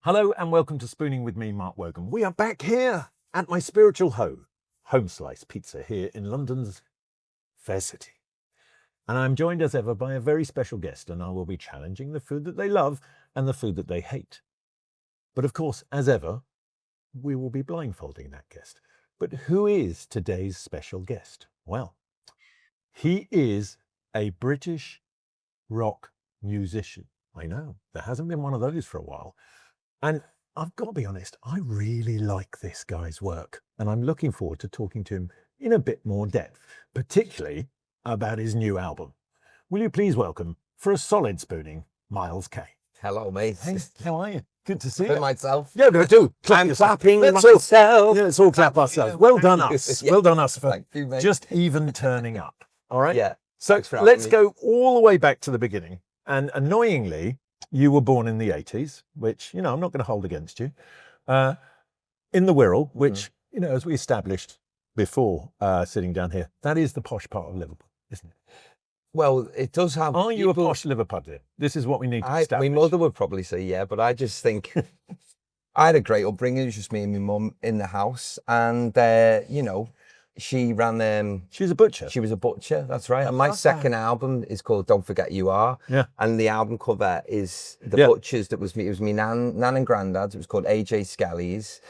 Hello and welcome to Spooning with me, Mark Wogan. We are back here at my spiritual home, Home Slice Pizza, here in London's Fair City. And I'm joined as ever by a very special guest, and I will be challenging the food that they love and the food that they hate. But of course, as ever, we will be blindfolding that guest. But who is today's special guest? Well, he is a British rock musician. I know, there hasn't been one of those for a while. And I've got to be honest, I really like this guy's work, and I'm looking forward to talking to him in a bit more depth, particularly about his new album. Will you please welcome, for a solid spooning, Miles Kane. Hello, mate. Hey, how are you? Good to see For you. myself. Yeah, no, do. I'm clapping Let's myself. Yeah, let's all clap ourselves. Well done us. Yeah. Well done us for Thank you, mate. just even turning up. All right? Yeah. So Thanks for having let's me. go all the way back to the beginning. And annoyingly, you were born in the 80s, which, you know, I'm not going to hold against you. In the Wirral, which, you know, as we established before sitting down here, that is the posh part of Liverpool, isn't it? Well, it does have. Are you a posh Liverpudlian? This is what we need to My establish. mother would probably say yeah, but I just think I had a great upbringing. It was just me and my mum in the house, and you know, she ran. She's a butcher. She was a butcher. That's right. And my second album is called "Don't Forget You Are." Yeah. And the album cover is the Yeah. butchers. That was me. It was me nan and granddad's. It was called AJ Skelly's.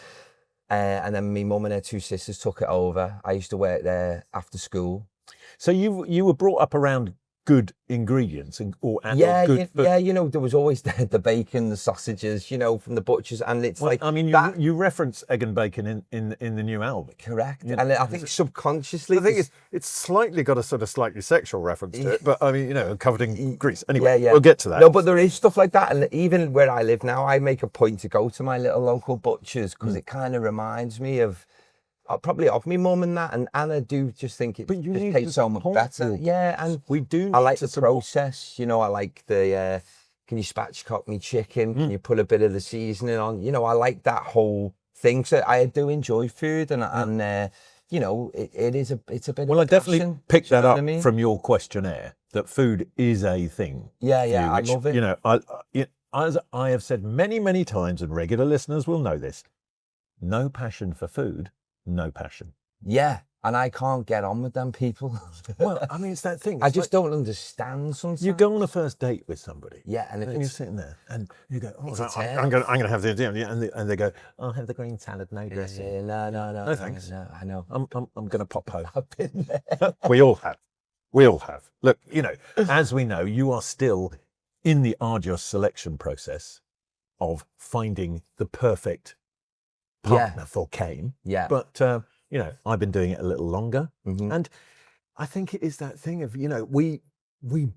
And then my mum and her two sisters took it over. I used to work there after school. So you were brought up around good ingredients Yeah, good food. yeah, you know, there was always the bacon, the sausages, you know, from the butchers, and it's Well, like I mean, that. you reference egg and bacon in the new album. Correct, Yeah. and I think subconsciously, I think it's slightly got a sort of slightly sexual reference to it, but I mean, you know, covered in grease. Anyway, yeah. we'll get to that. No, but there is stuff like that, and even where I live now, I make a point to go to my little local butchers because it kind of reminds me of. Probably of me mum and that, and I do just think it But you just need tastes to so much support better. your- Yeah, and we do. I like need to the support- process, you know, I like the, can you spatchcock me chicken? Can you put a bit of the seasoning on? You know, I like that whole thing. So I do enjoy food and you know, it's a bit Well, I of definitely passion, picked do you that know up what I mean? from your questionnaire that food is a thing. Yeah, for yeah, you, I which, love it. You know, as I have said many times, and regular listeners will know this: no passion for food, no passion. Yeah, and I can't get on with them people. Well, I mean, it's that thing. I It's just like don't understand sometimes. you go on a first date with somebody. Yeah, and if And you're it's, sitting there, and you go, "Oh, It's a I'm going to have the and they go, "I'll have the green salad, no dressing." no, No, thanks. no, I know. I'm going to pop home. I've been there. We all have. We all have. Look, you know, as we know, you are still in the arduous selection process of finding the perfect partner for Kane. Yeah. But, you know, I've been doing it a little longer. Mhm. And I think it is that thing of, you know, we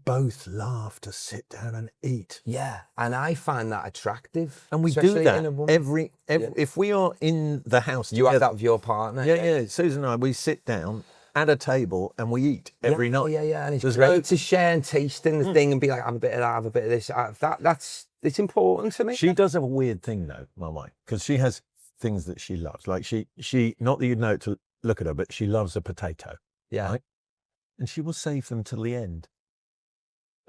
both love to sit down and eat. Yeah, and I find that attractive. And we do especially that in a woman. every if we are in the house You have together. that with your partner. Yeah. Susan and I, we sit down at a table and we eat every night. Yeah, and it's There's great no- to share and taste in the thing and be like, have a bit of that, have a bit of this. It's important to me. She does have a weird thing though, my wife, because she has things that she loves. Like she not that you'd know it to look at her, but she loves a potato, Yeah. right? And she will save them till the end,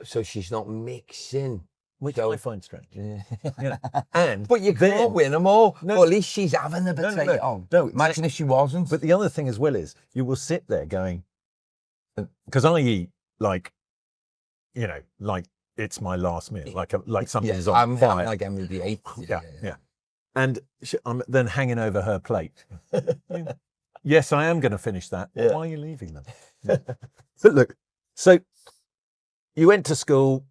So she's not mixing. which So- I find strange. Yeah. You know? And But you then- can't win them all. No. Well, at least she's having the No, potato. no, Imagine if she wasn't. But the other thing as well is you will sit there going, because I eat like, you know, like it's my last meal, like something's on I'm fire. like Emily the Eighth. Yeah. And I'm then hanging over her plate. Yes, I am going to finish that. Yeah. Why are you leaving them? But look, so you went to school,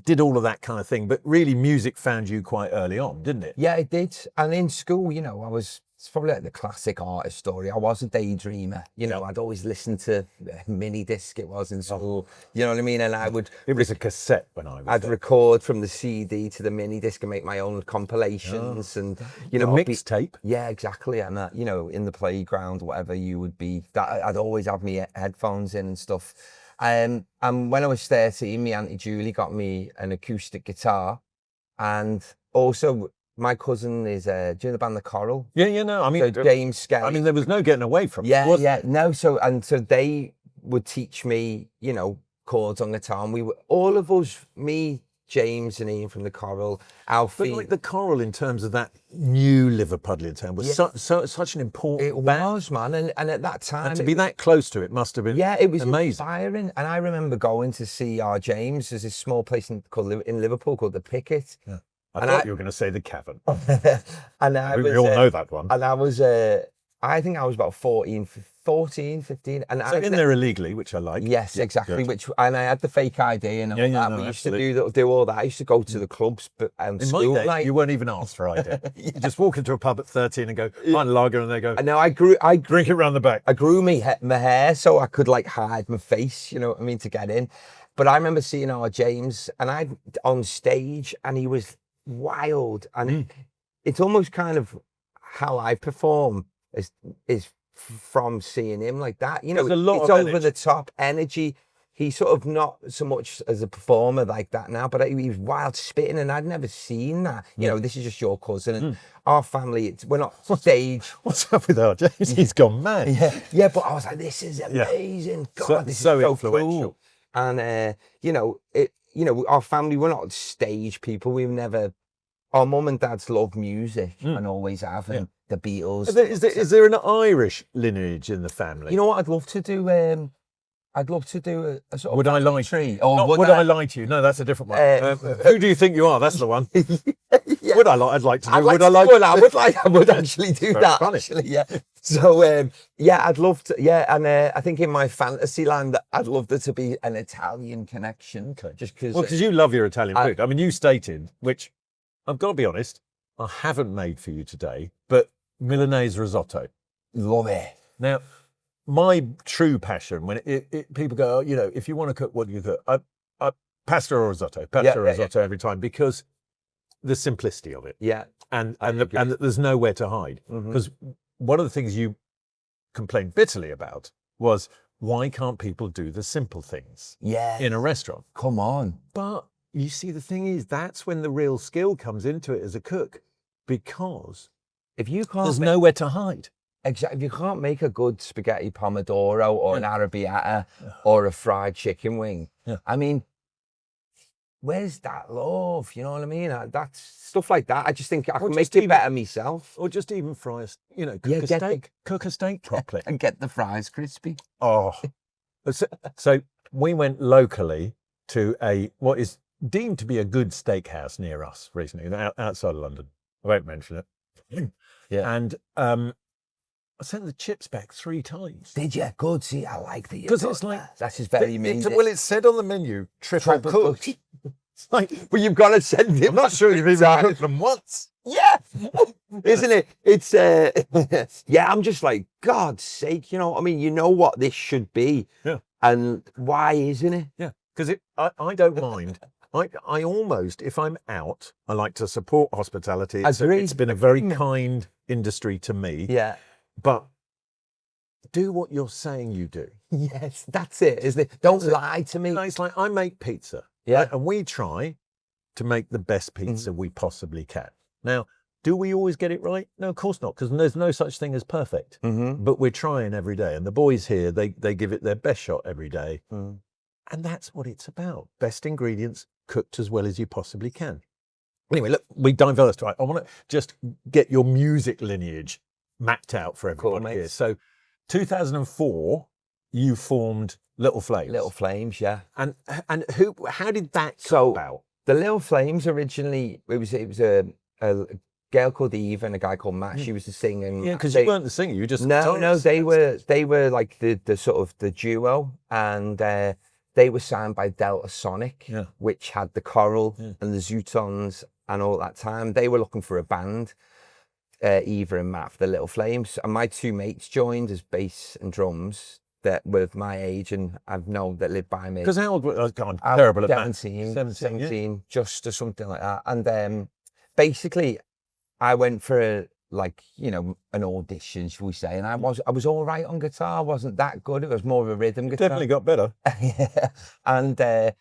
did all of that kind of thing, but really music found you quite early on, didn't it? Yeah, it did. And in school, you know, it's probably like the classic artist story. I was a daydreamer. You know, I'd always listen to mini disc it was in school. You know what I mean? And It was a cassette when I was I'd there. record from the CD to the mini disc and make my own compilations and, you The know, mixtape. yeah, exactly. And, you know, in the playground, whatever you would be, that I'd always have my headphones in and stuff. And when I was 13, my Auntie Julie got me an acoustic guitar. And also, my cousin is, do you know the band The Coral? Yeah, no, I mean, So James Skelly. I mean, there was no getting away from it. Yeah, was yeah. No, so they would teach me, you know, chords on guitar. And all of us, me, James and Ian from the Coral, But Alfie. like the Coral, in terms of that new Liverpudlian town, was such an important It band. was, man, and at that time, And to be that close to it must have been it was amazing. inspiring. And I remember going to see our James. There's this small place in Liverpool called the Picket. Yeah. I thought you were going to say the Cavern. And I We was, all know that one. And I was, I think I was about 14, 15. And So in there illegally, which I like. Yes, exactly. Good. And I had the fake ID and all that. no, We used absolutely. to do all that. I used to go to the clubs, but In school my day, night. you weren't even asked for ID. You just walk into a pub at 13 and go, "Find a lager," and they go, And now I grew "Drink it round the back." I grew my hair so I could like hide my face, you know what I mean, to get in. But I remember seeing our James and I on stage, and he was wild, and it's almost kind of how I perform is from seeing him like that. You know, There's a lot it's of over energy. the top energy. He's sort of not so much as a performer like that now, but he was wild spitting, and I'd never seen that. You know, this is just your cousin, and our family. We're not stage. What's up with our James? He's gone mad. Yeah, but I was like, this is amazing. God, this is so influential. cool. And our family, we're not stage people. We've never. Our mum and dad's love music and always have, and the Beatles. Is there an Irish lineage in the family? You know what? I'd love to do. I'd love to do a sort of. Would I lie tree? Or Or would I lie to you? No, that's a different one. Who do you think you are? That's the one. Yeah. Would I lie? I'd like to do. I'd like would I to like? do one. I would actually do Very that. funny. Actually, yeah. So I'd love to. Yeah, and I think in my fantasy land, I'd love there to be an Italian connection. Okay. Just because. Well, because you love your Italian food. I mean, you stated, which I've got to be honest, I haven't made for you today, but Milanese risotto. Love it. Now, my true passion, when people go, you know, if you want to cook, what do you cook? Pasta or risotto, risotto every time, because the simplicity of it, Yeah. and that there's nowhere to hide. Because one of the things you complained bitterly about was, why can't people do the simple things Yeah. in a restaurant? Come on. But you see, the thing is, that's when the real skill comes into it as a cook, because If you can't there's nowhere to hide. Exactly. If you can't make a good spaghetti pomodoro or an arrabbiata or a fried chicken wing, I mean, where's that love? You know what I mean? That's stuff like that. I just think I can make it better myself. Or just even fry cook a steak. Cook a steak properly. And get the fries crispy. Oh. So we went locally to what is deemed to be a good steakhouse near us recently, outside of London. I won't mention it. Yeah. And I sent the chips back 3 times. Did you? Good. See, I like the. Because it's like. That's just very mean. Well, it said on the menu, triple cooked. It's like, but you've got to send it. I'm not sure you've even cooked them once. Yeah, isn't it? It's yeah. I'm just like, God's sake, you know. I mean, you know what this should be, and why isn't it? Yeah, because I don't mind. I almost, if I'm out, I like to support hospitality. It's been a very kind industry to me. Yeah, but do what you're saying you do. Yes, that's it, isn't it? Don't lie to me. No, it's like, I make pizza. Yeah, and we try to make the best pizza we possibly can. Now, do we always get it right? No, of course not, because there's no such thing as perfect. But we're trying every day. And the boys here, they give it their best shot every day. And that's what it's about. Best ingredients, cooked as well as you possibly can. Anyway, look, we diversed, right? I want to just get your music lineage mapped out for everybody here. So 2004, you formed Little Flames. Little Flames, yeah. And how did that come about? The Little Flames originally, it was a girl called Eve and a guy called Matt. She was the singer. Yeah, because you weren't the singer, you just no. They were like the sort of the duo, and they were signed by Delta Sonic, which had the Coral and the Zootons and all that time. They were looking for a band, Eva and Matt, for the Little Flames, and my 2 mates joined as bass and drums that were my age and I've known that lived by me. Because how old were I'm terrible at 17, just or something like that. And basically, I went for an audition, shall we say, and I was all right on guitar. I wasn't that good. It was more of a rhythm guitar. Definitely got better. Yeah. And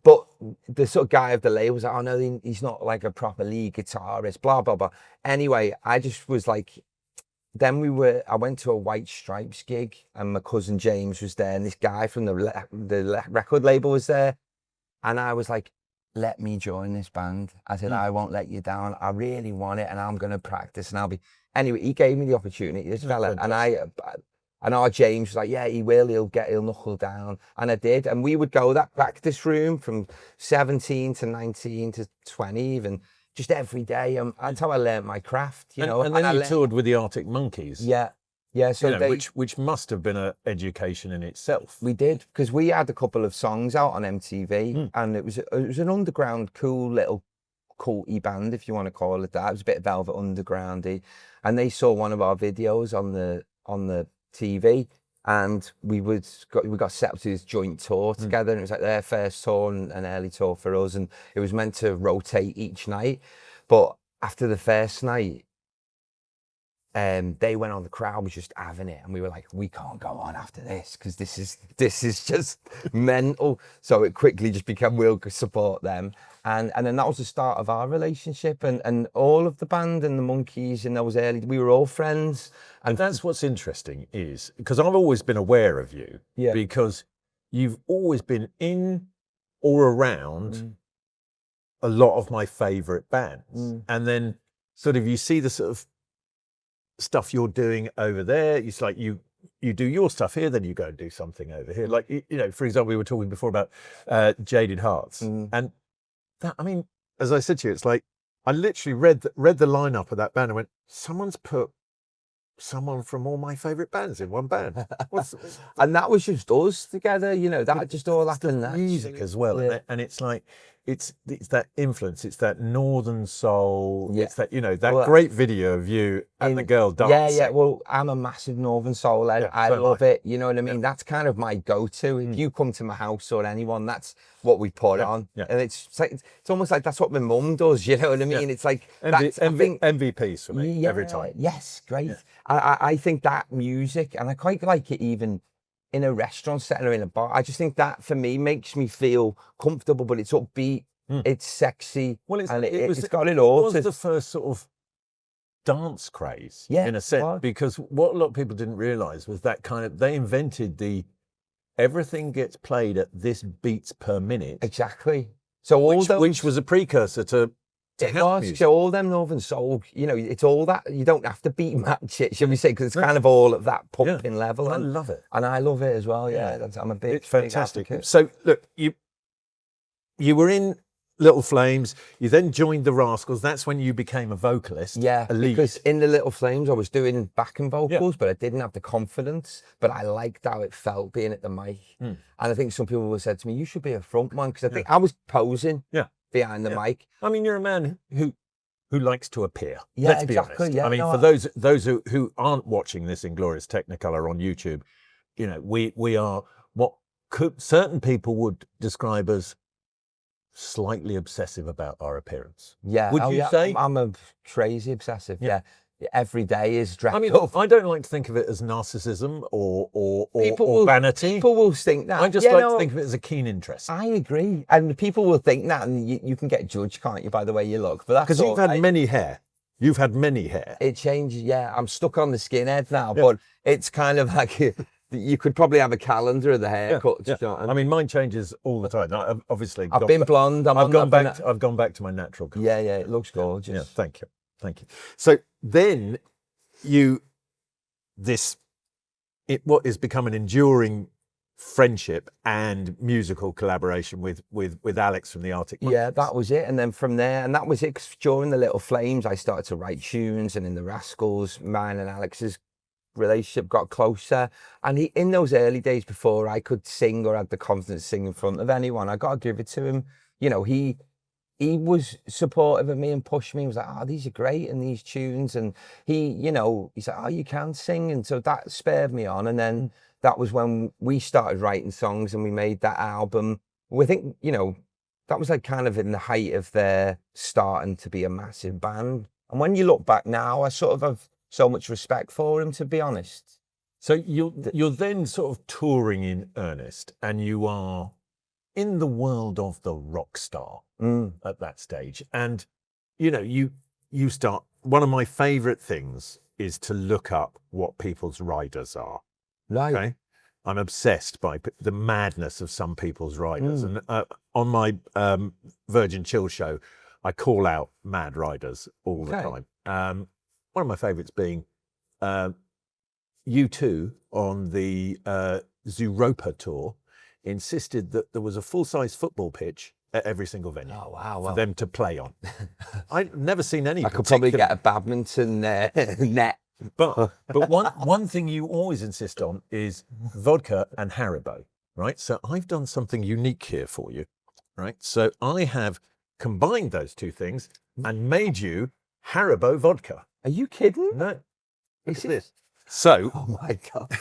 but the sort of guy of the label was like, oh no, he's not like a proper lead guitarist, blah blah blah. Anyway, I just was like, I went to a White Stripes gig and my cousin James was there and this guy from the record label was there. And I was like, let me join this band. I said, I won't let you down. I really want it, and I'm going to practice, and I'll be. Anyway, he gave me the opportunity, this fella, and our James was like, yeah, he will. He'll knuckle down, and I did. And we would go that practice room from 17 to 19 to 20, even just every day. That's how I learned my craft, you know. And then you toured with the Arctic Monkeys. Yeah. Yeah, so you know, which must have been an education in itself. We did, because we had a couple of songs out on MTV, and it was an underground, cool little culty band, if you want to call it that. It was a bit Velvet Undergroundy, and they saw one of our videos on the TV, and we got set up to this joint tour together, and it was like their first tour and an early tour for us, and it was meant to rotate each night, but after the first night, they went on, the crowd was just having it, and we were like, we can't go on after this because this is just mental. So it quickly just became, we'll support them, and then that was the start of our relationship, and all of the band and the Monkeys in those early, we were all friends. And that's what's interesting, is because I've always been aware of you, because you've always been in or around a lot of my favourite bands, and then sort of you see the sort of stuff you're doing over there. It's like you do your stuff here, then you go and do something over here. Like, you know, for example, we were talking before about Jaded Hearts, and that, I mean, as I said to you, it's like I literally read the lineup of that band and went, someone's put someone from all my favourite bands in one band. And that was just us together, you know, that just all happened. The music as well, and it's like it's that influence, it's that northern soul, it's that, you know, that great video of you and the girl dancing. Yeah, well, I'm a massive northern soul head. I love it, you know what I mean? That's kind of my go-to. If you come to my house or anyone, that's what we put on. And it's almost like that's what my mum does, you know what I mean? It's like MVPs for me every time. Yes, great. I think that music, and I quite like it even in a restaurant setting or in a bar. I just think that for me makes me feel comfortable, but it's upbeat, it's sexy, and it's got it all. It was the first sort of dance craze, in a sense, because what a lot of people didn't realise was that kind of, they invented the everything gets played at this beats per minute. Exactly. So which was a precursor to house music. So all them northern soul, you know, it's all that, you don't have to beat match it, shall we say, because it's kind of all at that pumping level. I love it. And I love it as well, I'm a big, it's fantastic. Big so look, you were in Little Flames, you then joined the Rascals. That's when you became a vocalist. Yeah, because in the Little Flames I was doing backing vocals, but I didn't have the confidence, but I liked how it felt being at the mic. And I think some people have said to me, you should be a frontman, because I think I was posing behind the mic. I mean, you're a man who likes to appear. Yeah, let's be honest. Yeah, I mean, for those who aren't watching this in glorious Technicolor on YouTube, you know, we are what certain people would describe as slightly obsessive about our appearance. Yeah. Would you say? I'm a crazy obsessive. Yeah. Every day is dressed I mean, up. I don't like to think of it as narcissism or vanity. People will think that. I just like to think of it as a keen interest. I agree. And people will think that, and you can get judged, can't you, by the way you look? But that's because you've had many hair. You've had many hair. It changes, I'm stuck on the skinhead now, but it's kind of like you could probably have a calendar of the haircuts. Yeah. You know, I mean, mine changes all the time. I've been blonde. I've gone back to my natural colour. Yeah, it looks gorgeous. Yeah, thank you. So then what has become an enduring friendship and musical collaboration with Alex from the Arctic Monkeys. Yeah, that was it. And then from there, and that was it, 'cause during the Little Flames, I started to write tunes, and in the Rascals, mine and Alex's relationship got closer. And in those early days before I could sing or had the confidence to sing in front of anyone, I got to give it to him. You know, he was supportive of me and pushed me. He was like, oh, these are great, and these tunes. And he said, oh, you can sing. And so that spurred me on. And then that was when we started writing songs, and we made that album. We think, that was like kind of in the height of their starting to be a massive band. And when you look back now, I sort of have so much respect for him, to be honest. So you're then sort of touring in earnest, and you are in the world of the rock star at that stage. And, you start, one of my favorite things is to look up what people's riders are. Right. Okay. I'm obsessed by the madness of some people's riders. And on my Virgin Chill show, I call out mad riders all the time. One of my favourites being U2 on the Zooropa tour insisted that there was a full-size football pitch at every single venue for them to play on. I've never seen any. I could probably get a badminton net. But one thing you always insist on is vodka and Haribo, right? So I've done something unique here for you, right? So I have combined those two things and made you Haribo vodka. Are you kidding? No. Look at this. So, oh my God.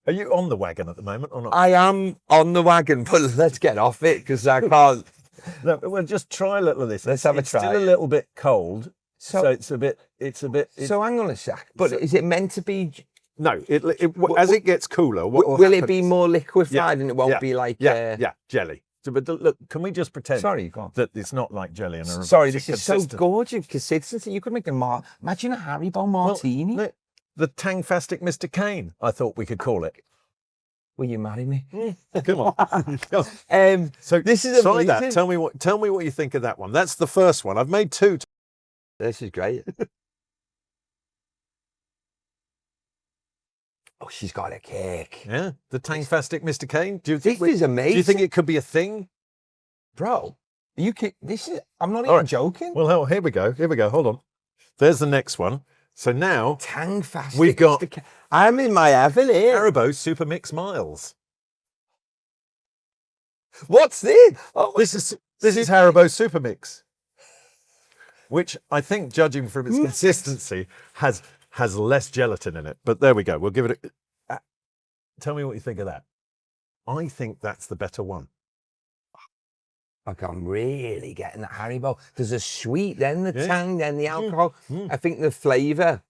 Are you on the wagon at the moment or not? I am on the wagon, but let's get off it because I can't. No, well, just try a little of this. Let's have a try. It's still a little bit cold, so it's a bit. So hang on a sec. But is it meant to be? No, as it gets cooler, will it be more liquefied and it won't be like jelly? So, but look, can we just pretend? Sorry, go on. That it's not like jelly and sorry, this is so gorgeous consistency. You could make imagine a Haribo martini. Well, the Tangfastic Mr. Kane, I thought we could call it. Will you marry me? Come on. So this is try amazing. that. Tell me what you think of that one. That's the first one. I've made two. This is great. Oh, she's got a cake. Yeah, the Tangfastic Mr. Kane. Do you think this is amazing? Do you think it could be a thing, bro? This is. I'm not even joking. Well, here we go. Here we go. Hold on. There's the next one. So now Tangfastic. We've got. I'm in my heaven here. Haribo Super Mix Miles. What's this? Oh, this is Haribo Super Mix, which I think, judging from its consistency, has less gelatin in it. But there we go. We'll give it a. Tell me what you think of that. I think that's the better one. Like I'm really getting the Haribo. There's a sweet, then the tang, then the alcohol. I think the flavour,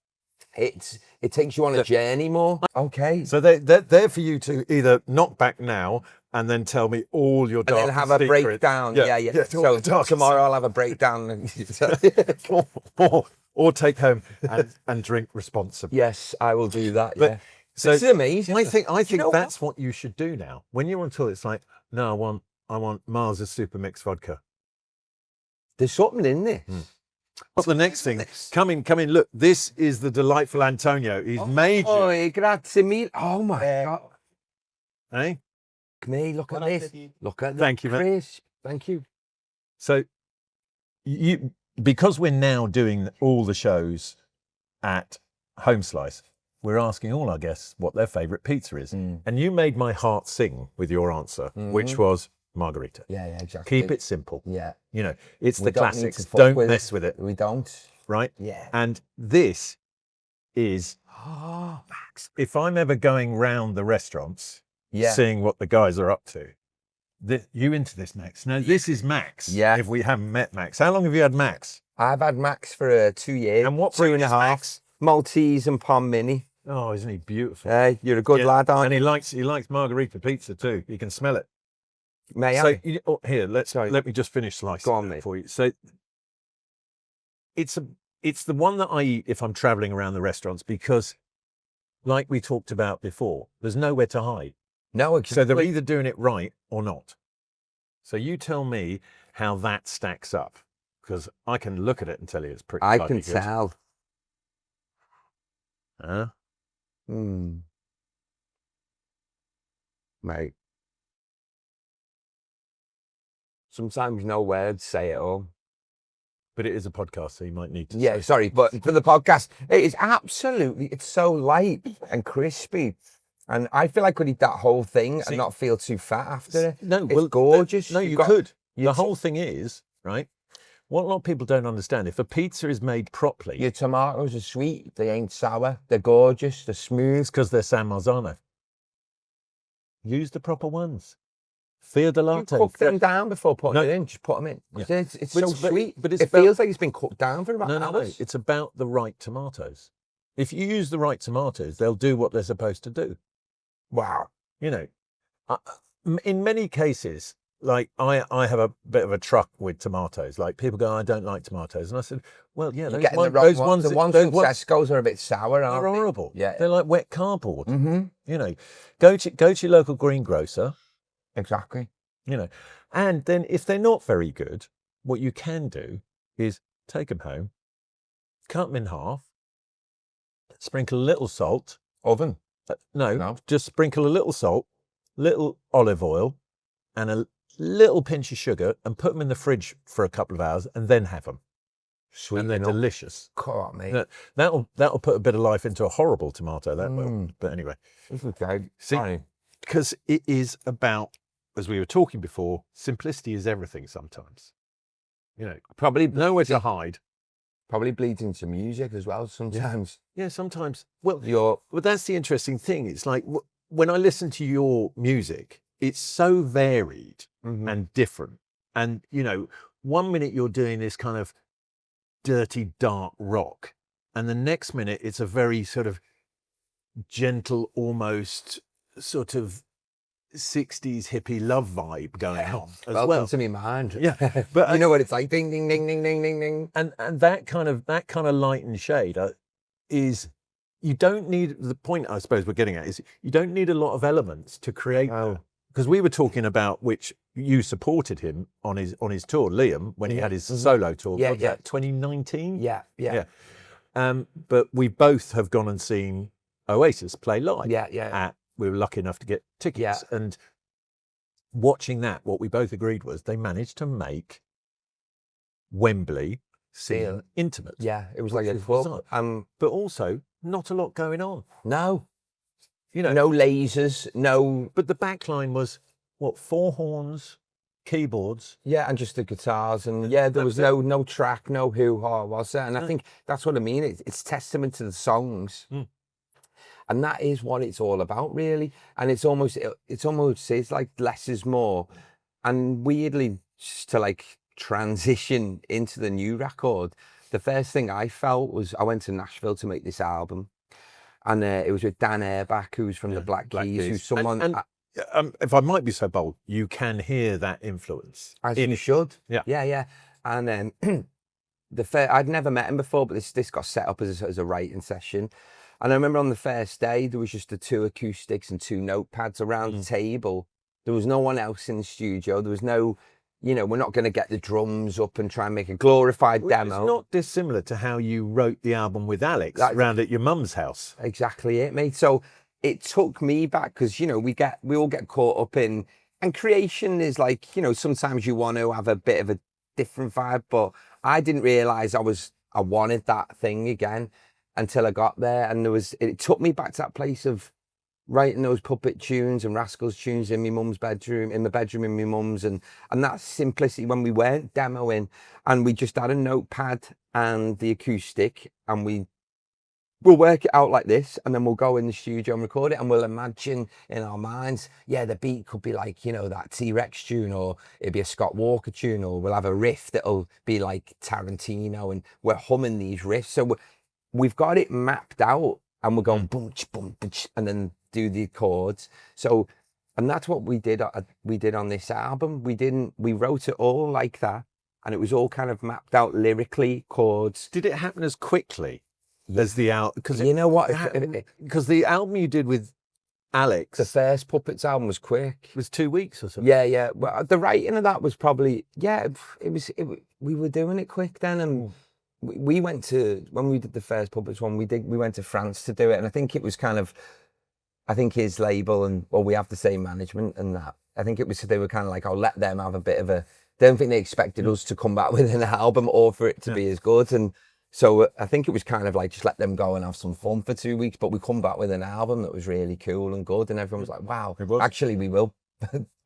it takes you on a journey more. Okay. So they're for you to either knock back now and then tell me all your dark and then have a breakdown. Yeah. So tomorrow I'll have a breakdown. or take home and drink responsibly. Yes, I will do that. But, yeah. So this is amazing. I think that's what you should do now. When you're on tour, it's like, no, I want Miles' Super Mix vodka. There's something in this. What's the next thing? Come in. Look, this is the delightful Antonio. He's made you. Oh, grazie mille. Oh my God. Hey? Me, look at this. Look at that. Thank you, Chris. Thank you. So, because we're now doing all the shows at Home Slice, we're asking all our guests what their favourite pizza is. And you made my heart sing with your answer, which was Margarita. Yeah, exactly. Keep it simple. Yeah. You know, it's the classics. Don't mess with it. We don't. Right? Yeah. And this is, Max. if I'm ever going round the restaurants, seeing what the guys are up to, you into this, Max? Now, this is Max. Yeah. If we haven't met Max. How long have you had Max? I've had Max for 2 years. And what 2.5. Max? Maltese and Pom Mini. Oh, isn't he beautiful? Hey, you're a good lad, aren't you? And he likes Margarita pizza too. You can smell it. May I? So here, let me just finish slicing. Go on, mate. For you. So it's the one that I eat if I'm traveling around the restaurants because, like we talked about before, there's nowhere to hide. No, exactly. So they're either doing it right or not. So you tell me how that stacks up, because I can look at it and tell you it's pretty. I can tell. Huh? Mate. Sometimes no words say it all. But it is a podcast, so you might need to. Yeah, sorry, but for the podcast, it is absolutely. It's so light and crispy. And I feel I could eat that whole thing and not feel too fat after it. No, it's gorgeous. No, you could. The whole thing is, right? What a lot of people don't understand, if a pizza is made properly... Your tomatoes are sweet, they ain't sour, they're gorgeous, they're smooth. It's because they're San Marzano. Use the proper ones. Fiordalato. You cook them down before putting it in, just put them in. Yeah. It's so sweet, but it feels like it's been cooked down for about hours. No, it's about the right tomatoes. If you use the right tomatoes, they'll do what they're supposed to do. Wow. You know, in many cases, like I have a bit of a truck with tomatoes. Like people go, I don't like tomatoes, and I said, well, yeah, You're those, getting the wrong those one. ones, The ones those from ones, Tesco's are a bit sour, they're aren't they? horrible. Yeah. They're like wet cardboard. Mm-hmm. You know, go to your local greengrocer. Exactly. You know, and then if they're not very good, what you can do is take them home, cut them in half, sprinkle a little salt. Oven. No, just sprinkle a little salt, little olive oil, and a little pinch of sugar, and put them in the fridge for a couple of hours, and then have them. Sweet. And they're delicious. God, mate. That'll put a bit of life into a horrible tomato. That will. But anyway, This is good. see, Funny. because it is about, as we were talking before, simplicity is everything. Sometimes, you know, Probably nowhere to hide. Probably bleeds into music as well sometimes. Yeah, sometimes. Well, You're that's the interesting thing. It's like when I listen to your music, it's so varied and different. And, you know, one minute you're doing this kind of dirty, dark rock, and the next minute it's a very sort of gentle, almost sort of 60s hippie love vibe going on as welcome well. to me mind. Yeah, but you know what it's like, ding ding ding ding ding ding ding. And that kind of light and shade is, you don't need, the point I suppose we're getting at is you don't need a lot of elements to create that. Because we were talking about, which you supported him on his tour, Liam, when he had his solo tour. Yeah, What was that, 2019? Yeah. But we both have gone and seen Oasis play live. Yeah. We were lucky enough to get tickets. And watching that, what we both agreed was they managed to make Wembley seem intimate. Yeah, it was like a club. But also not a lot going on. No. You know, No lasers, no. But the back line was, what, 4 horns, keyboards? Yeah, and just the guitars. And yeah, there was no track, no hoo-ha, was there? And I think that's what I mean. It's testament to the songs. And that is what it's all about, really. And it's almost like less is more. And weirdly, just to like transition into the new record, the first thing I felt was I went to Nashville to make this album. And it was with Dan Auerbach, who's from the Black Keys, who's someone... And if I might be so bold, you can hear that influence. As you should. Yeah. And then I'd never met him before, but this got set up as a writing session. And I remember on the first day, there was just the 2 acoustics and 2 notepads around the table. There was no one else in the studio. There was no... You know, we're not going to get the drums up and try and make a glorified demo. It's not dissimilar to how you wrote the album with Alex round at your mum's house. Exactly it, mate. So it took me back because, you know, we all get caught up in, and creation is like, you know, sometimes you want to have a bit of a different vibe, but I didn't realize I wanted that thing again until I got there. And it took me back to that place of writing those puppet tunes and Rascals tunes in my mum's bedroom, in my bedroom in my mum's, and that simplicity when we weren't demoing and we just had a notepad and the acoustic, and we'll work it out like this, and then we'll go in the studio and record it, and we'll imagine in our minds, the beat could be like, you know, that T-Rex tune, or it'd be a Scott Walker tune, or we'll have a riff that'll be like Tarantino, and we're humming these riffs. So we've got it mapped out, and we're going boom, boom, and then do the chords. So, and that's what we did on this album. We wrote it all like that, and it was all kind of mapped out lyrically, chords. Did it happen as quickly as the album? Because you know what? Because the album you did with Alex, the first Puppets album, was quick. It was 2 weeks or something. Yeah. Well, the writing of that was probably we were doing it quick then, and we went to, when we did the first Puppets one, we went to France to do it, and I think it was kind of, I think his label and, well, we have the same management and that. I think it was, they were kind of like, I'll let them have a bit of a, they don't think they expected us to come back with an album or for it to be as good. And so I think it was kind of like, just let them go and have some fun for 2 weeks. But we come back with an album that was really cool and good. And everyone was like, wow, actually we will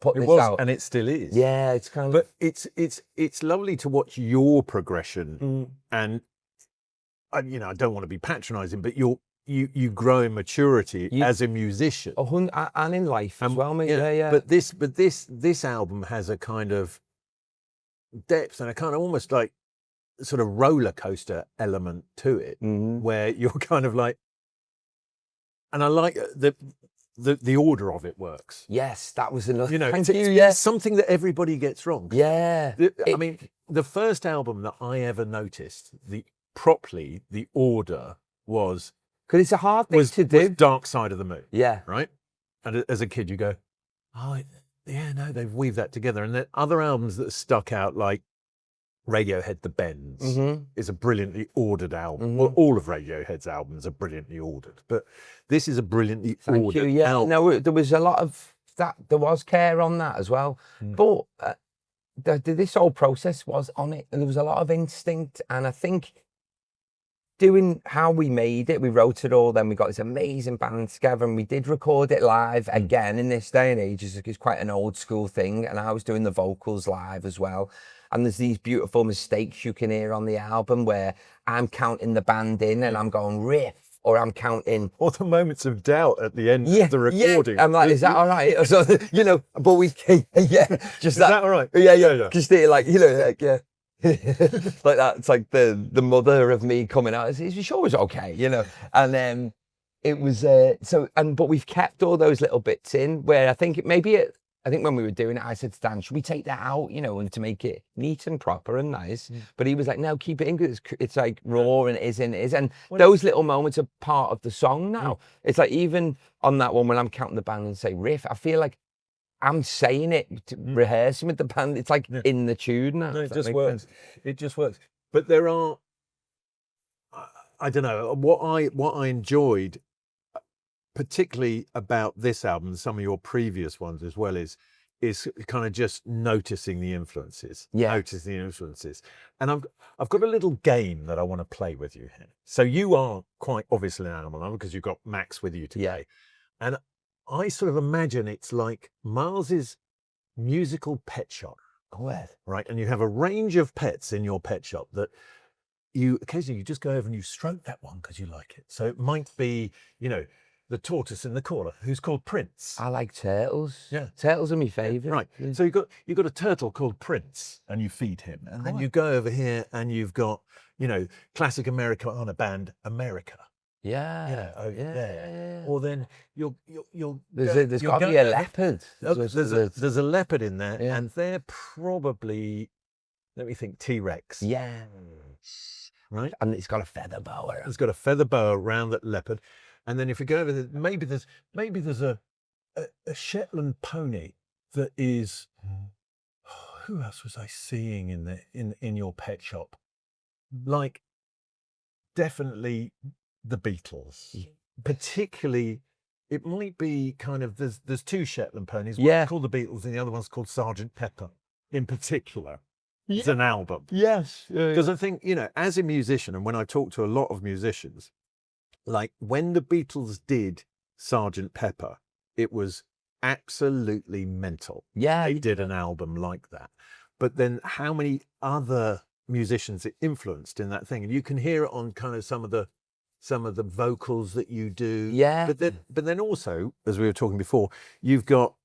put this out. And it still is. Yeah, it's kind of. But it's lovely to watch your progression. And, you know, I don't want to be patronizing, but you grow in maturity as a musician, and in life as well, mate. Yeah. But this album has a kind of depth and a kind of almost like sort of roller coaster element to it, where you're kind of like, and I like the order of it works. Yes, that was another. You know, Thank it's, you. it's Yeah, something that everybody gets wrong. yeah. I mean, the first album that I ever noticed, the order was Because it's a hard thing to do. was Dark Side of the Moon. Yeah. Right? And as a kid, you go, oh, yeah, no, they've weaved that together. And then other albums that stuck out, like Radiohead, The Bends, is a brilliantly ordered album. Well, all of Radiohead's albums are brilliantly ordered, but this is a brilliantly Thank ordered you. Yeah. album. No, there was a lot of that. There was care on that as well. But this whole process was on it, and there was a lot of instinct. And I think doing how we made it, we wrote it all, then we got this amazing band together, and we did record it live again. In this day and age, it's quite an old school thing, and I was doing the vocals live as well. And there's these beautiful mistakes you can hear on the album where I'm counting the band in and I'm going riff, or I'm counting, or the moments of doubt at the end of the recording. Yeah. I'm like, is that all right? So, you know, but we, just is that all right? Yeah. Just like, you know, like, yeah. Like that. It's like the mother of me coming out. Is you sure it's okay? You know, and then it was but we've kept all those little bits in where I think I think when we were doing it, I said to Dan, should we take that out, you know, and to make it neat and proper and nice? But he was like, no, keep it in, because it's like raw and it is and it is. And those little moments are part of the song now. It's like, even on that one, when I'm counting the band and say riff, I feel like I'm saying it, rehearsing with the band. It's like in the tune now. No, it just works. It just works. But there are, I don't know, what I enjoyed particularly about this album, some of your previous ones as well, is kind of just noticing the influences. Noticing the influences. And I've got a little game that I want to play with you here. So you are quite obviously an animal lover because you've got Max with you today. And I sort of imagine it's like Miles's musical pet shop. Right. And you have a range of pets in your pet shop that occasionally you just go over and you stroke that one because you like it. So it might be, you know, the tortoise in the corner, who's called Prince. I like turtles. Yeah, turtles are my favourite. Right. Yeah. So you've got a turtle called Prince, and you feed him, and then you go over here and you've got, you know, classic Americana band America. Yeah. You know, over there. Or then you'll there's got to be a leopard. There's a leopard in there, and they're probably, let me think, T-Rex. Yeah. Right. And it's got a feather boa. It's got a feather boa around that leopard. And then if you go over there, maybe there's a Shetland pony that is. Who else was I seeing in your pet shop? Like, definitely the Beatles. Particularly, it might be kind of there's two Shetland ponies. One's called the Beatles, and the other one's called Sergeant Pepper. In particular, it's an album. Yes, because I think, you know, as a musician, and when I talk to a lot of musicians. Like when the Beatles did Sergeant Pepper, it was absolutely mental. Yeah. They did an album like that. But then how many other musicians it influenced in that thing? And you can hear it on kind of some of the vocals that you do. Yeah. But then also, as we were talking before, you've got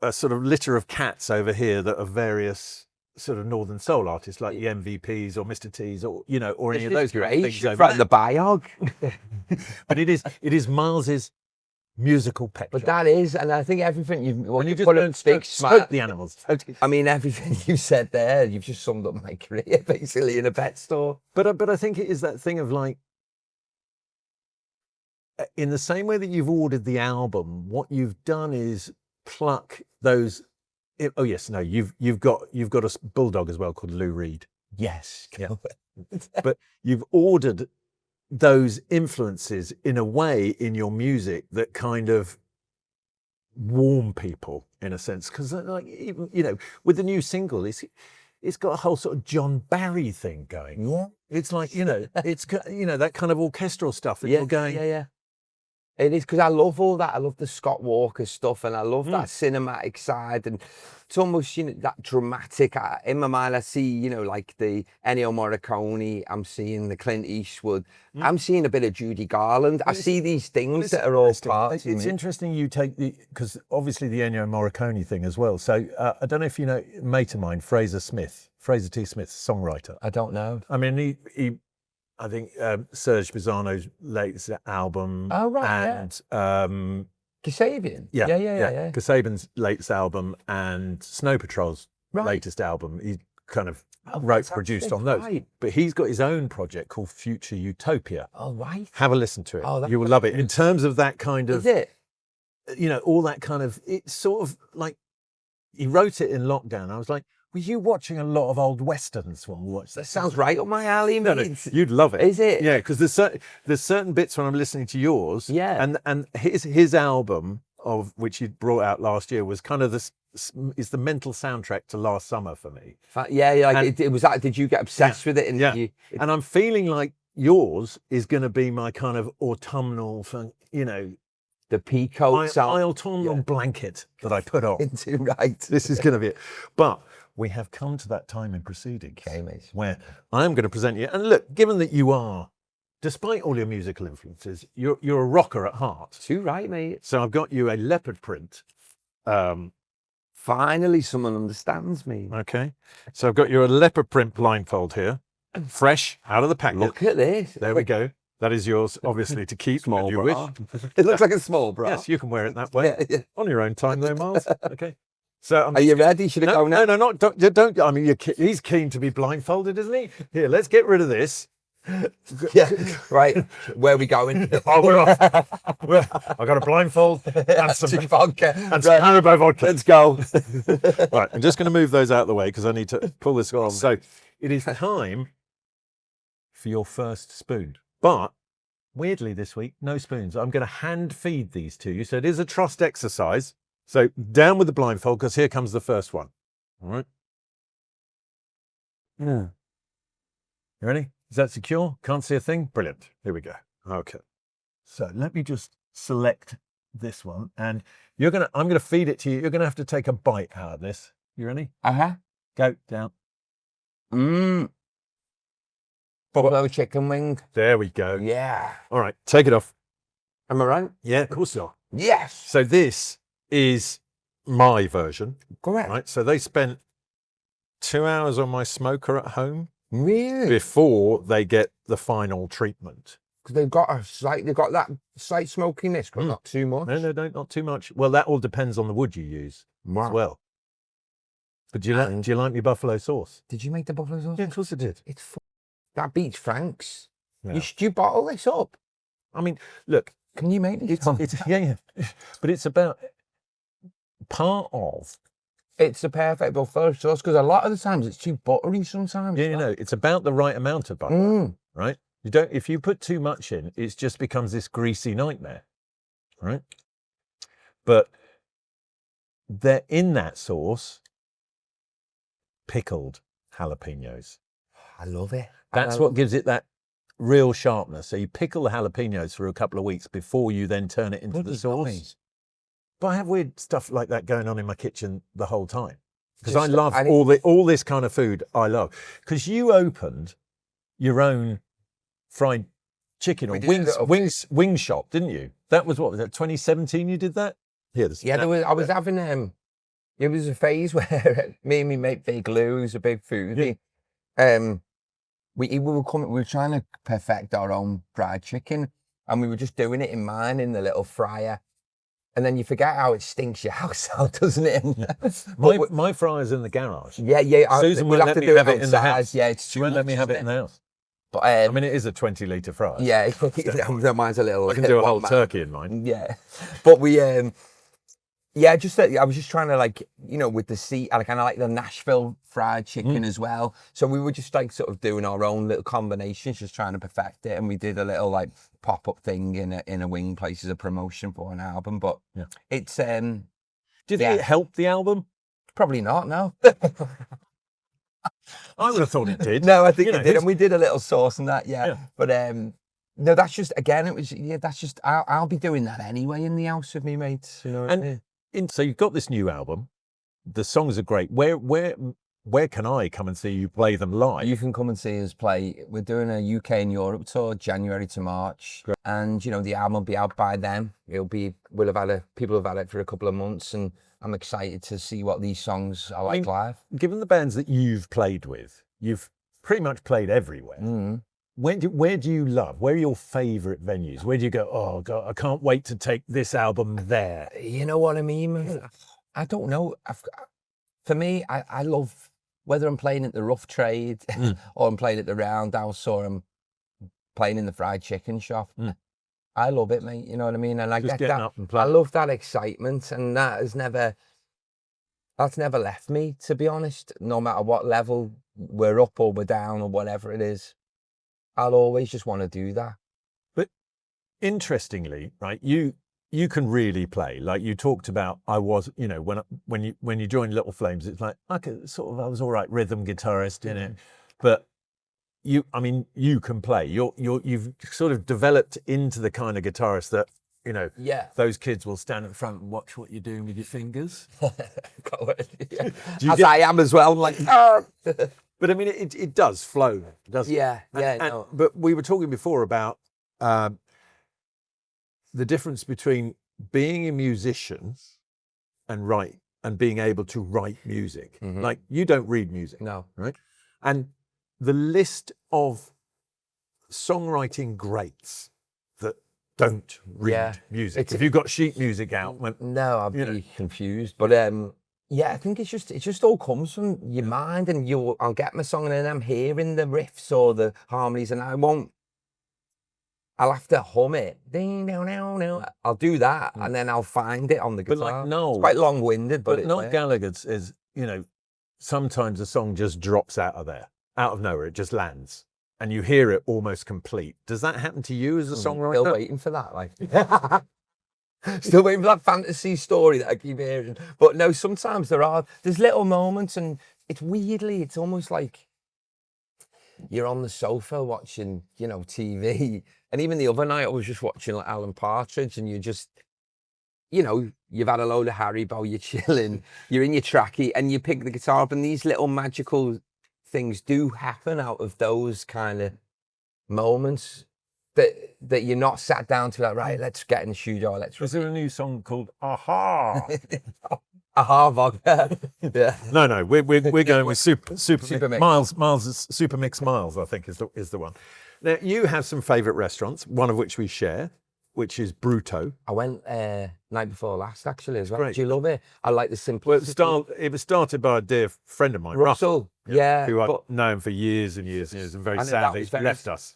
a sort of litter of cats over here that are various sort of Northern Soul artists, like the MVPs or Mr. T's, or, you know, or any of those things over right, the biog. But it is Miles's musical pet But shop. that is, and I think everything you just put don't big smoke the animals. I mean, everything you said there, you've just summed up my career basically in a pet store. But I think it is that thing of like, in the same way that you've ordered the album, what you've done is pluck those. You've got a bulldog as well called Lou Reed. Yes. Yeah. But you've ordered those influences in a way in your music that kind of warm people in a sense, because like, even, you know, with the new single, it's got a whole sort of John Barry thing going. Yeah. It's like, you know, it's, you know, that kind of orchestral stuff that you're going. Yeah. It is, because I love all that. I love the Scott Walker stuff, and I love that cinematic side, and it's almost, you know, that dramatic. In my mind, I see, you know, like the Ennio Morricone. I'm seeing the Clint Eastwood. I'm seeing a bit of Judy Garland. I see these things that are all parts. It's interesting you take because obviously the Ennio Morricone thing as well. So I don't know if you know a mate of mine, Fraser T. Smith, songwriter. I don't know. I mean, he I think Serge Pisano's latest album. Oh, right, and Kasabian? Yeah. Yeah. Kasabian's latest album and Snow Patrol's Right. latest album. He kind of Oh, produced on those. right. But he's got his own project called Future Utopia. Oh, right. Have a listen to it. Oh, You will love it. In terms of that kind of, Is it? all that kind of, it's sort of like, he wrote it in lockdown. I was like, were you watching a lot of old westerns when we watched That this? sounds right up my alley, No, mate. you'd love it. Is it? Yeah, because there's certain bits when I'm listening to yours. Yeah. And his album, of which he brought out last year, was kind of is the mental soundtrack to last summer for me. Yeah, like it was that. Did you get obsessed with it? And Yeah. And I'm feeling like yours is going to be my kind of autumnal, the peacoat my autumnal blanket that I put on. into right. This is going to be it. But we have come to that time in proceedings Okay, mate. where I'm going to present you. And look, given that you are, despite all your musical influences, you're a rocker at heart. Too right, mate. So I've got you a leopard print. Finally, someone understands me. Okay. So I've got you a leopard print blindfold here, fresh out of the packet. Look at this. There we go. That is yours, obviously, to keep Small when you bra. wish. It looks like a small bra. Yes, you can wear it that way. Yeah. On your own time, though, Miles. Okay. So Are you ready? Should I go now? No, don't. I mean, he's keen to be blindfolded, isn't he? Here, let's get rid of this. Yeah. Right. Where are we going? Oh, we're off. I got a blindfold and some vodka. and some Haribo vodka. Let's go. Right, I'm just going to move those out of the way because I need to pull this off. So it is time for your first spoon. But weirdly this week, no spoons. I'm going to hand feed these to you. So it is a trust exercise. So down with the blindfold because here comes the first one. All right. Yeah. You ready? Is that secure? Can't see a thing? Brilliant. Here we go. Okay. So let me just select this one and I'm going to feed it to you. You're going to have to take a bite out of this. You ready? Uh-huh. Go down. Buffalo chicken wing. There we go. Yeah. All right. Take it off. Am I right? Yeah, of course you are. Yes. So this is my version. Correct. Right. So they spent 2 hours on my smoker at home Really? before they get the final treatment. Because they've got that slight smokiness, but not too much. No, not too much. Well, that all depends on the wood you use as well. But do you like my buffalo sauce? Did you make the buffalo sauce? Yeah, of course I did. That beats Frank's. Yeah. Should you bottle this up? I mean, look, Can you make this? yeah. But it's about part of. It's the perfect buffalo sauce because a lot of the times it's too buttery sometimes. Yeah, it's about the right amount of butter, right? If you put too much in, it just becomes this greasy nightmare, right? But they're in that sauce, pickled jalapenos. I love it. That's what gives it that real sharpness. So you pickle the jalapenos for a couple of weeks before you then turn it into the sauce. Nice. But I have weird stuff like that going on in my kitchen the whole time because I Just- love I all this kind of food. I love because you opened your own fried chicken or We did wing shop, didn't you? That was 2017 you did that? Here, I was having it was a phase where me and my mate Big Lou, who's a big foodie, we were trying to perfect our own fried chicken, and we were just doing it in mine in the little fryer. And then you forget how it stinks your house out, doesn't it? my fryer's in the garage. Yeah. Susan we'll won't have let to me do have it it in the outside. house. Yeah, She won't let me have it in the house. But I mean, it is a 20-litre fryer. yeah, mine's a little. I can do a whole turkey in mine. Yeah, but we I was just trying to with the seat, I kind of like the Nashville fried chicken as well. So we were just sort of doing our own little combinations, just trying to perfect it. And we did a little pop-up thing in a wing place as a promotion for an album. But it's Do you think it helped the album? probably not. No, I would have thought it did. no, I think it did. And we did a little sauce and that. Yeah. But no, that's just that's just I'll be doing that anyway in the house with me mates. You know. And so you've got this new album. The songs are great. Where can I come and see you play them live? You can come and see us play. We're doing a UK and Europe tour, January to March. Great. And the album will be out by then. People have had it for a couple of months, and I'm excited to see what these songs are like live. Given the bands that you've played with, you've pretty much played everywhere. where do you love? Where are your favourite venues? Where do you go? Oh God, I can't wait to take this album there. You know what I mean? I don't know. For me, I love whether I'm playing at the Rough Trade or I'm playing at the Roundhouse or I'm playing in the fried chicken shop. I love it, mate. You know what I mean? And I Just get getting that. up and playing. I love that excitement, and that's never left me, to be honest. No matter what level we're up or we're down or whatever it is, I'll always just want to do that. But interestingly, right, you can really play. Like you talked about, I was, you know, when you joined Little Flames, it's like I was all right rhythm guitarist in it, but you can play. You've sort of developed into the kind of guitarist that, you know, those kids will stand in front and watch what you're doing with your fingers. I am as well. Like, but I mean, it does flow, doesn't it? No. But we were talking before about the difference between being a musician and being able to write music. Like you don't read music, No. right? And the list of songwriting greats that don't read music. If you've got sheet music out, no, I'd be confused. But I think it just all comes from your mind, and I'll get my song and then I'm hearing the riffs or the harmonies, and I'll have to hum it. Ding, no, no, no. I'll do that, and then I'll find it on the guitar. But like Noel, it's quite long-winded, but Noel Gallagher's is, you know, sometimes a song just drops out of nowhere. It just lands, and you hear it almost complete. Does that happen to you as a songwriter? Still waiting for that, like. Still waiting for that fantasy story that I keep hearing. But no, sometimes there's little moments, and it's almost like you're on the sofa watching, you know, TV. And even the other night, I was just watching like Alan Partridge, and you just, you know, you've had a load of Haribo, you're chilling, you're in your trackie, and you pick the guitar up, and these little magical things do happen out of those kind of moments that you're not sat down to, like, right, let's get in the studio, Is there a new song called Aha? Aha, Vodka. Yeah. No, we're going with Super Mix. Miles Super Mix Miles, I think is the one. Now you have some favourite restaurants, one of which we share, which is Bruto. I went night before last, actually, as well. Great. Do you love it? I like the simplicity. Well, it was started by a dear friend of mine, Russell. Yeah. Who I've known for years and years and years, and very sadly left us.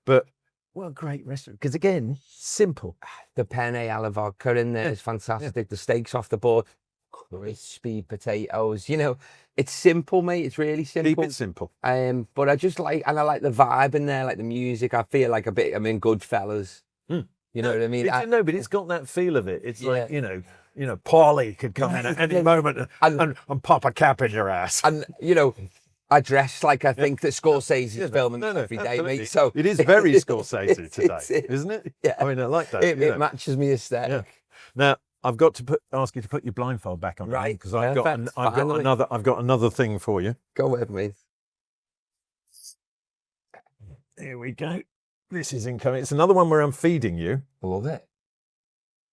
But what a great restaurant. Because again, simple. The penne alla vodka in there is fantastic. Yeah. The steaks off the board, crispy potatoes. You know, it's simple, mate. It's really simple. Keep it simple. But I just like, and I like the vibe in there, like the music. I feel like I'm in Goodfellas. You know what I mean? No, but it's got that feel of it. It's like, you know, Paulie could come in at any moment and pop a cap in your ass. And, you know, I dress like I think that Scorsese's filming every day, mate. So it is very Scorsese today, isn't it? Yeah. I mean, I like that. It matches me aesthetic. Yeah. Now, I've got to ask you to put your blindfold back on, right? Because I've got another thing for you. Go with me. Here we go. This is incoming. It's another one where I'm feeding you. I love it.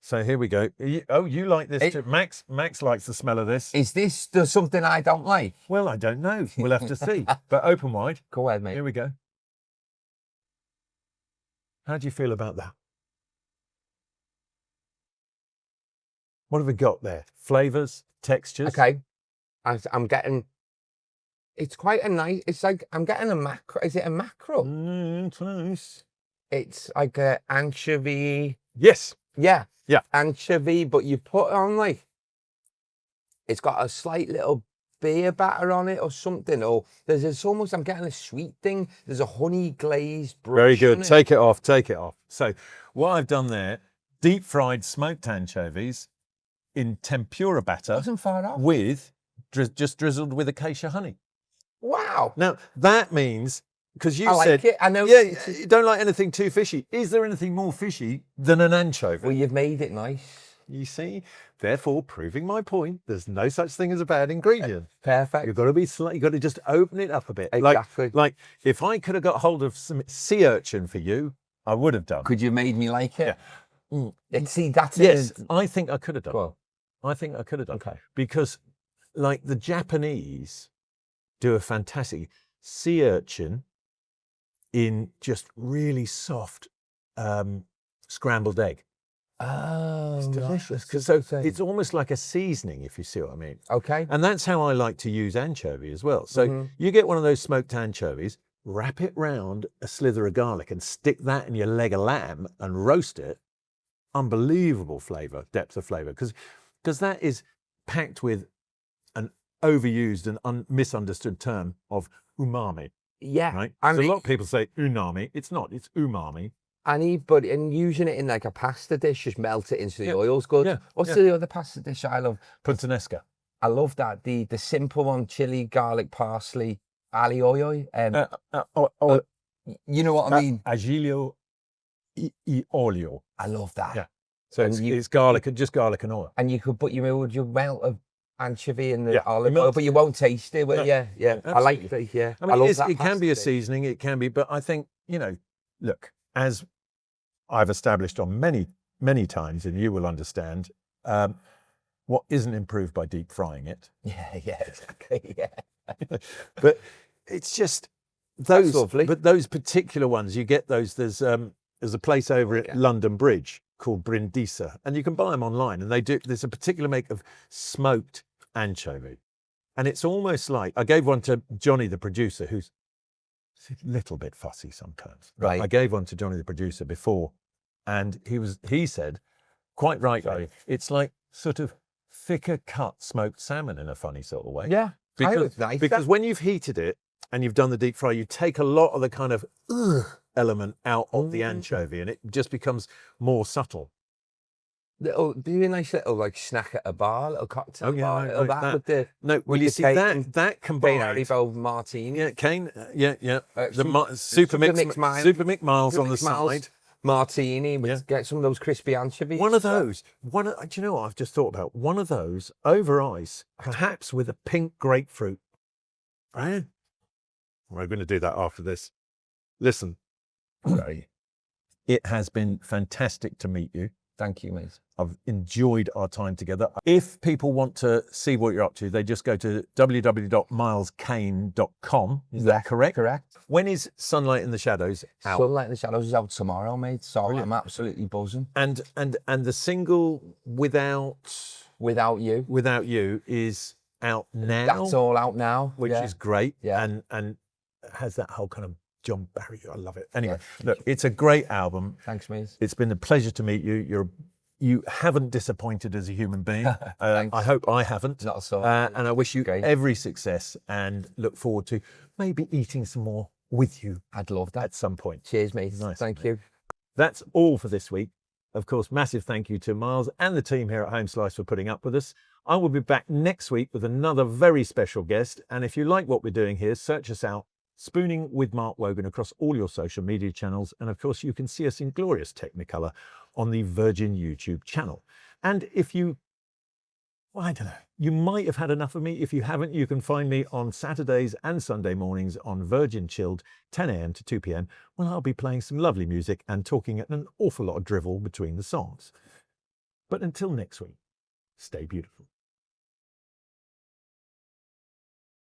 So here we go. You like this too. Max likes the smell of this. Is this something I don't like? Well, I don't know. We'll have to see. But open wide. Go ahead, mate. Here we go. How do you feel about that? What have we got there? Flavours, textures? Okay. I'm getting... It's quite a nice... It's like I'm getting a mackerel. Is it a mackerel? Close. It's like an anchovy. Yes. Yeah. Yeah. Anchovy, but you put on like... It's got a slight little beer batter on it or something. Or it's almost... I'm getting a sweet thing. There's a honey glazed brush. Very good. Take it off. So what I've done there, deep fried smoked anchovies in tempura batter. Wasn't far off. With just drizzled with acacia honey. Wow. Now that means, because you I said, like it. I know. Yeah, you don't like anything too fishy. Is there anything more fishy than an anchovy? Well, you've made it nice. You see, therefore proving my point. There's no such thing as a bad ingredient. Perfect. You've got to be you've got to just open it up a bit. Exactly. Like if I could have got hold of some sea urchin for you, I would have done. Could you made me like it? Yeah. See, that's yes, it. I think I could have done. Well, I think I could have done. Okay. Because, like the Japanese do a fantastic sea urchin in just really soft scrambled egg. Oh, It's delicious. that's So interesting. it's almost like a seasoning, if you see what I mean. Okay. And that's how I like to use anchovy as well. So Mhm. you get one of those smoked anchovies, wrap it round a slither of garlic and stick that in your leg of lamb and roast it. Unbelievable flavour, depth of flavour, because that is packed with an overused and misunderstood term of umami, Yeah. right? And So a lot of people say unami. It's not, it's umami. and using it in like a pasta dish, just melt it into the Yeah. oil's good. Yeah. What's Yeah. the other pasta dish I love? Puttanesca. I love that. The simple one, chili, garlic, parsley, aglio. You know what I mean? Aglio e olio. I love that. Yeah. So And it's garlic, just garlic and oil. And you could put your melt of anchovy in the Yeah, olive you oil, melt but you won't taste it. Well, No, yeah. I like absolutely. the, yeah. I mean, love that it can be a pasta dish. seasoning, it can be, but I think, look, as I've established on many times, and you will understand, what isn't improved by deep frying it. Yeah, exactly. Yeah. But it's just those, lovely. but those particular ones, you get those, there's a place over at London Bridge called Brindisa, and you can buy them online, and there's a particular make of smoked anchovy. And it's almost like, I gave one to Johnny, the producer, who's a little bit fussy sometimes. But Right. I gave one to Johnny, the producer, before, and he said, quite rightly, it's like sort of thicker cut smoked salmon in a funny sort of way. Yeah. Because, nice. because when you've heated it and you've done the deep fry, you take a lot of the kind of element out of the anchovy, and it just becomes more subtle. Do a nice little like snack at a bar, little cocktail bar, no, little that with the No, well, with you the see cake that and that combined. Haribo martini. Yeah, Kane. Yeah. Super Super mix Miles. Super Mick Miles Super on the Mick Miles side. martini with get some of those crispy anchovies. One of those. Do you know what I've just thought about? One of those over ice, perhaps with a pink grapefruit. Right? We're going to do that after this. Listen, it has been fantastic to meet you. Thank you, mate. I've enjoyed our time together. If people want to see what you're up to, they just go to www.mileskane.com. Is that correct? Correct. When is Sunlight in the Shadows out? Sunlight in the Shadows is out tomorrow, mate. So Brilliant. I'm absolutely buzzing. And the single Without You is out now. That's all out now, which is great. Yeah. And has that whole kind of John Barry. I love it. Anyway, look, it's a great album. Thanks, mate. It's been a pleasure to meet you. You haven't disappointed as a human being. I hope I haven't. Not so. And I wish you Great. every success, and look forward to maybe eating some more with you I'd love that. at some point. Cheers, mate. Nice, Thank mate. you. That's all for this week. Of course, massive thank you to Miles and the team here at Home Slice for putting up with us. I will be back next week with another very special guest. And if you like what we're doing here, search us out, Spooning with Mark Wogan, across all your social media channels. And of course, you can see us in glorious Technicolor on the Virgin YouTube channel. And if you, well, I don't know, you might have had enough of me. If you haven't, you can find me on Saturdays and Sunday mornings on Virgin Chilled, 10 a.m. to 2 p.m, when I'll be playing some lovely music and talking an awful lot of drivel between the songs. But until next week, stay beautiful.